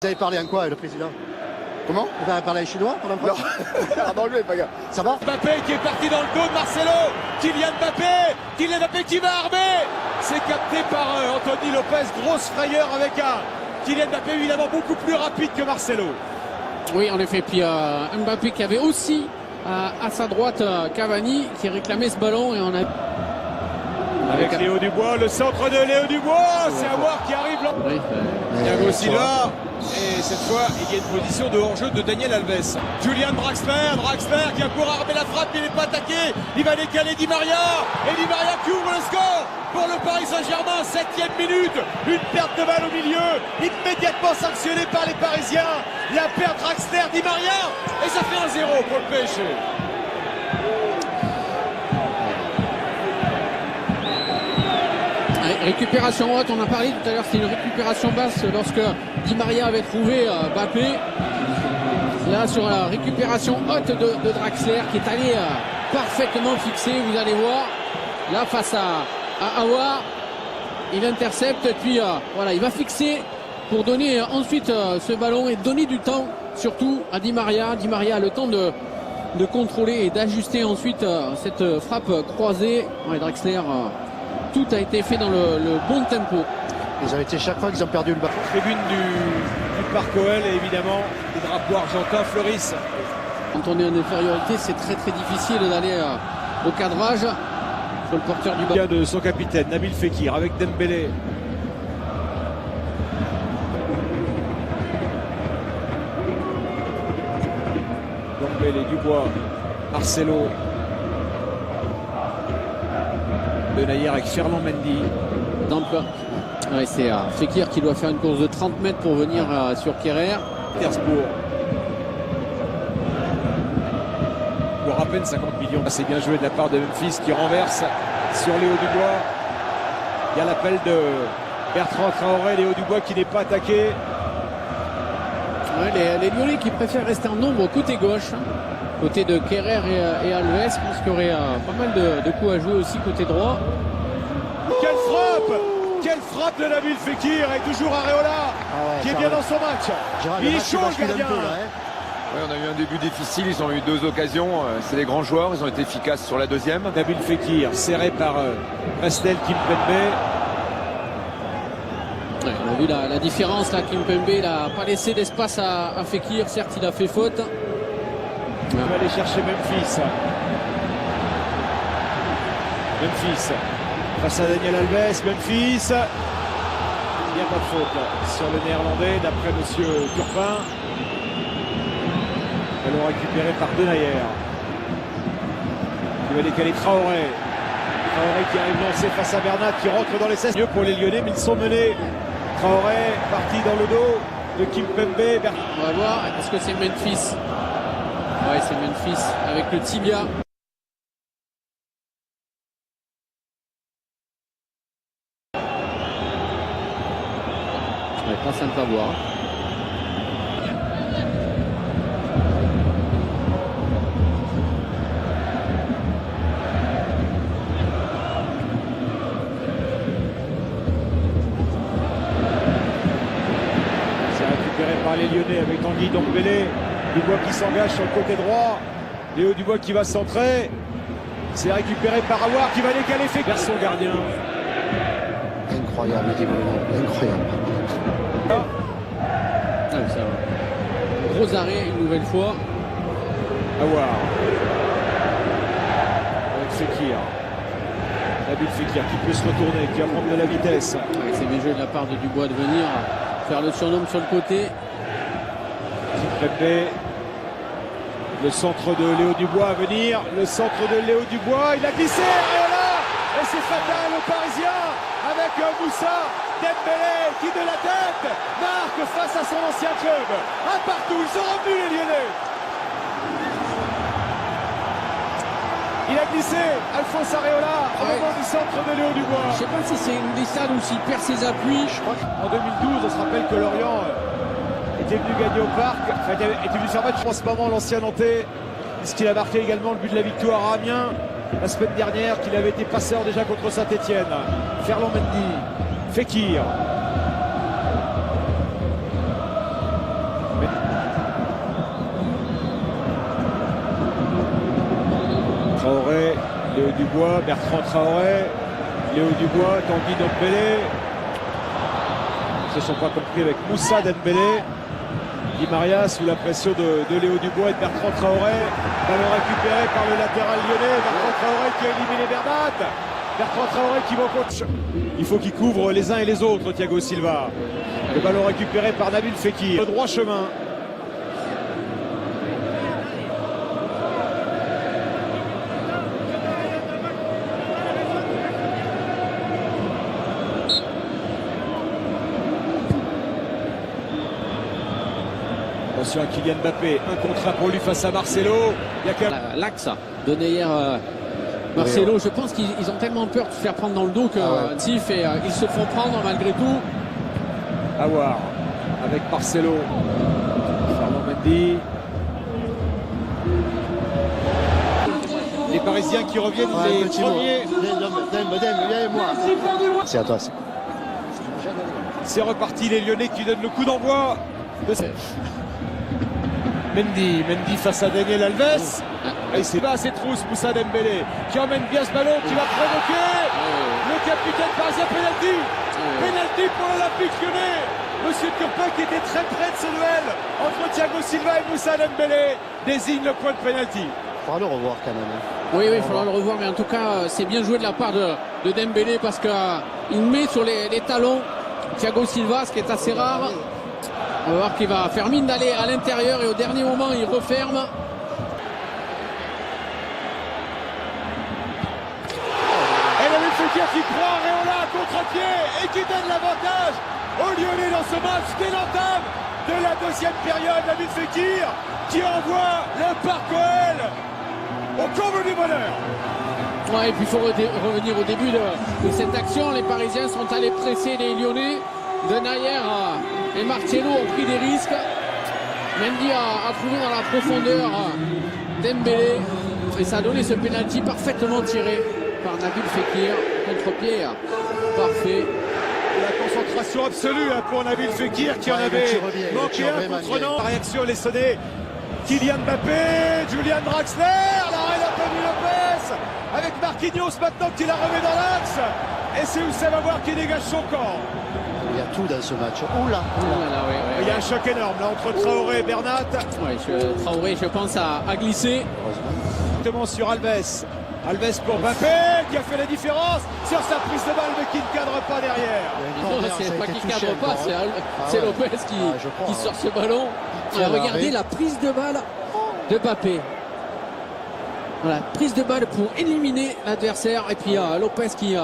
Vous avez parlé en quoi, le président? Comment? Vous avez parlé chinois pendant Non, pardon, lui, pas gars. Ça va? Mbappé qui est parti dans le dos de Marcelo. Kylian Mbappé qui va armer. C'est capté par Anthony Lopez. Grosse frayeur avec un Kylian Mbappé évidemment beaucoup plus rapide que Marcelo. Oui, en effet. Puis Mbappé qui avait aussi à sa droite Cavani qui réclamait ce ballon et on a... Avec Léo Dubois, le centre de Léo Dubois. C'est Aouar qui arrive là. Oui, Thiago Silva. Et cette fois, il y a une position de hors-jeu de Daniel Alves. Julian Draxler qui a pour armer la frappe, il n'est pas attaqué. Il va décaler Di Maria. Et Di Maria qui ouvre le score pour le Paris Saint-Germain. 7e minute. Une perte de balle au milieu. Immédiatement sanctionnée par les Parisiens. Il y a perte Draxler, Di Maria. Et ça fait 1-0 pour le PSG. Récupération haute, on a parlé tout à l'heure, c'était une récupération basse lorsque Di Maria avait trouvé Mbappé. Là sur la récupération haute de Draxler qui est allé parfaitement fixé, vous allez voir. Là face à Aouar, il intercepte et puis voilà, il va fixer pour donner ensuite ce ballon et donner du temps surtout à Di Maria. Di Maria a le temps de contrôler et d'ajuster ensuite cette frappe croisée. Ouais, Draxler... tout a été fait dans le bon tempo. Ils ont été chaque fois qu'ils ont perdu le ballon. Tribune du Parc OL et évidemment les drapeaux argentins fleurissent. Quand on est en infériorité, c'est très très difficile d'aller au cadrage sur le porteur du ballon. De son capitaine Nabil Fekir avec Dembélé. Dembélé, Dubois, Marcelo. Benayer avec Ferland Mendy. Ouais, c'est Fekir qui doit faire une course de 30 mètres pour venir sur Kerrer. Petersbourg. Pour à peine 50 millions. C'est bien joué de la part de Memphis qui renverse sur Léo Dubois. Il y a l'appel de Bertrand Traoré. Léo Dubois qui n'est pas attaqué. Ouais, les Lyonnais qui préfèrent rester en nombre côté gauche. Côté de Kerrer et Alves, je pense qu'il y aurait pas mal de coups à jouer aussi côté droit. Quelle frappe de Nabil Fekir et toujours Areola qui est bien dans son match. Il est chaud le gardien. Ouais, on a eu un début difficile, ils ont eu 2 occasions. C'est des grands joueurs, ils ont été efficaces sur la deuxième. Nabil Fekir serré par Presnel Kimpembe. Ouais, on a vu la différence là. Kimpembe n'a pas laissé d'espace à Fekir. Certes, il a fait faute. On va aller chercher Memphis. Face à Daniel Alves. Memphis. Il n'y a pas de faute sur le néerlandais d'après monsieur Turpin. Ballon récupéré par Denayer. Il va décaler Traoré. Traoré qui arrive lancé face à Bernat qui rentre dans les 16. Mieux pour les Lyonnais, mais ils sont menés. Traoré parti dans le dos de Kimpembe. On va voir. Est-ce que c'est Memphis? Ouais, c'est Memphis avec le tibia. Ouais, pas simple à voir. C'est récupéré par les Lyonnais avec Tanguy Ndombele. Dubois qui s'engage sur le côté droit. Léo Dubois qui va centrer. C'est récupéré par Aouar qui va décaler vers son gardien. Incroyable, incroyable. Ah, ça. Gros arrêt une nouvelle fois. Aouar. Avec Fekir. Nabil Fekir qui peut se retourner, qui va prendre de la vitesse. Ouais, c'est bien joué de la part de Dubois de venir faire le surnombre sur le côté. Kimpembe. Le centre de Léo Dubois à venir. Le centre de Léo Dubois. Il a glissé. Areola. Et c'est fatal aux Parisiens. Avec Moussa Dembélé qui de la tête marque face à son ancien club. Un partout. Ils sont revenus les Lyonnais. Il a glissé. Alphonse Areola au moment du centre de Léo Dubois. Je ne sais pas si c'est une glissade ou s'il perd ses appuis. En 2012, on se rappelle que Lorient était venu gagner au parc, enfin, était venu faire match en ce moment l'ancien Nantais, puisqu'il a marqué également le but de la victoire à Amiens la semaine dernière, qu'il avait été passeur déjà contre Saint-Etienne. Ferland Mendy, Fekir. Traoré, Léo Dubois, Bertrand Traoré, Léo Dubois, Tanguy Ndombélé. Ils ne se sont pas compris avec Moussa Dembélé. Di Maria sous la pression de Léo Dubois et de Bertrand Traoré. Ballon récupéré par le latéral lyonnais. Bertrand Traoré qui a éliminé Bernat. Bertrand Traoré qui va au coach. Il faut qu'il couvre les uns et les autres, Thiago Silva. Le ballon récupéré par Nabil Fekir. Le droit chemin. Attention à Kylian Mbappé, un contre un pour lui face à Marcelo. Il y a quand même... L'axe donné hier Marcelo, je pense qu'ils ont tellement peur de se faire prendre dans le dos que Tif et ils se font prendre malgré tout. Aouar avec Marcelo. Ferland Mendy. Les Parisiens qui reviennent les premiers. C'est à toi. C'est reparti, les Lyonnais qui donnent le coup d'envoi. Mendy face à Daniel Alves. Et c'est bas, c'est Trousse, Moussa Dembélé qui emmène bien ce ballon, qui va provoquer le capitaine parisien. Penalty. Penalty pour l'Olympique Lyonnais. Monsieur Turpin, qui était très près de ce duel entre Thiago Silva et Moussa Dembélé, désigne le point de penalty. Il faudra le revoir quand même. Oui, il faudra le revoir, mais en tout cas, c'est bien joué de la part de Dembélé parce qu'il met sur les talons Thiago Silva, ce qui est assez rare. On va voir qu'il va faire mine d'aller à l'intérieur et au dernier moment, il referme. Et Nabil Fekir qui prend Areola à contre-pied et qui donne l'avantage aux Lyonnais dans ce match dès l'entame de la deuxième période. Nabil Fekir qui envoie le Parc OL au comble du bonheur. Ouais, et puis il faut revenir au début de cette action. Les Parisiens sont allés presser les Lyonnais. Denayer et Marcelo ont pris des risques. Mendy a trouvé dans la profondeur Dembélé. Et ça a donné ce pénalty parfaitement tiré par Nabil Fekir. Contre-pied parfait. La concentration absolue pour Nabil Fekir qui en avait manqué un contre Nantes. La réaction, les sonnés. Kylian Mbappé, Julian Draxler, l'arrêt d'Anthony Lopez avec Marquinhos maintenant qui la remet dans l'axe. Et c'est Oussem Aouar qui dégage son camp. Il y a tout dans ce match. Oula. Il y a un choc énorme là entre Traoré et Bernat. Traoré, je pense, a glissé. Directement sur Alves. Alves pour Mbappé qui a fait la différence sur sa prise de balle mais qui ne cadre pas derrière. C'est pas qui cadre pas, c'est Lopez qui sort ce ballon. Regardez la prise de balle de Mbappé. Voilà, prise de balle pour éliminer l'adversaire et puis Lopez qui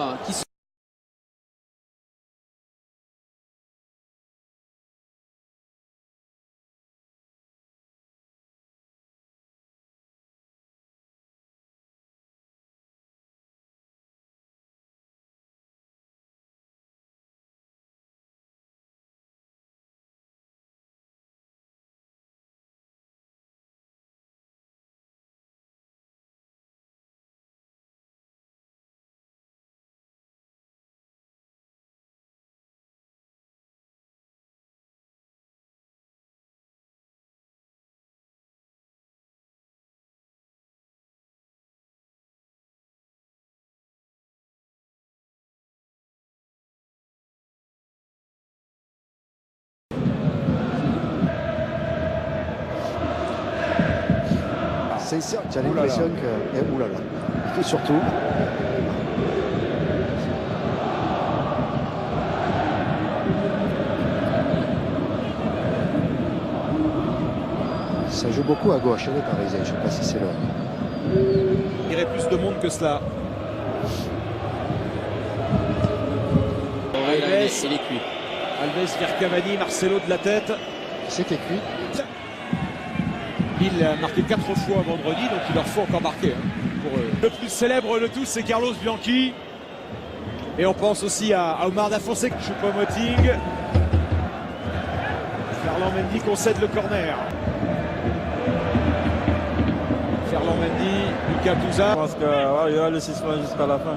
Tu as l'impression que... oulala. Et surtout... Ça joue beaucoup à gauche, les Parisiens. Je ne sais pas si c'est là. Il y aurait plus de monde que cela. Alves, il est cuit. Alves vers Cavani, Marcelo de la tête. C'est qui est cuit. Il a marqué 4 fois vendredi, donc il leur faut encore marquer pour eux. Le plus célèbre de tous, c'est Carlos Bianchi. Et on pense aussi à Omar Da Fonseca, Choupo-Moting. Ferland Mendy concède le corner. Ferland Mendy, Lucas Touzard. Je pense qu'il y aura le suspension jusqu'à la fin.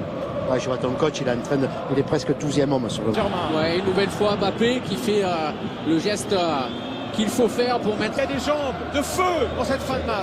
Ouais, je vois ton coach, il est presque 12e homme sur le banc. Ouais, une nouvelle fois Mbappé qui fait le geste qu'il faut faire pour mettre. Il y a des jambes de feu dans cette fin de match.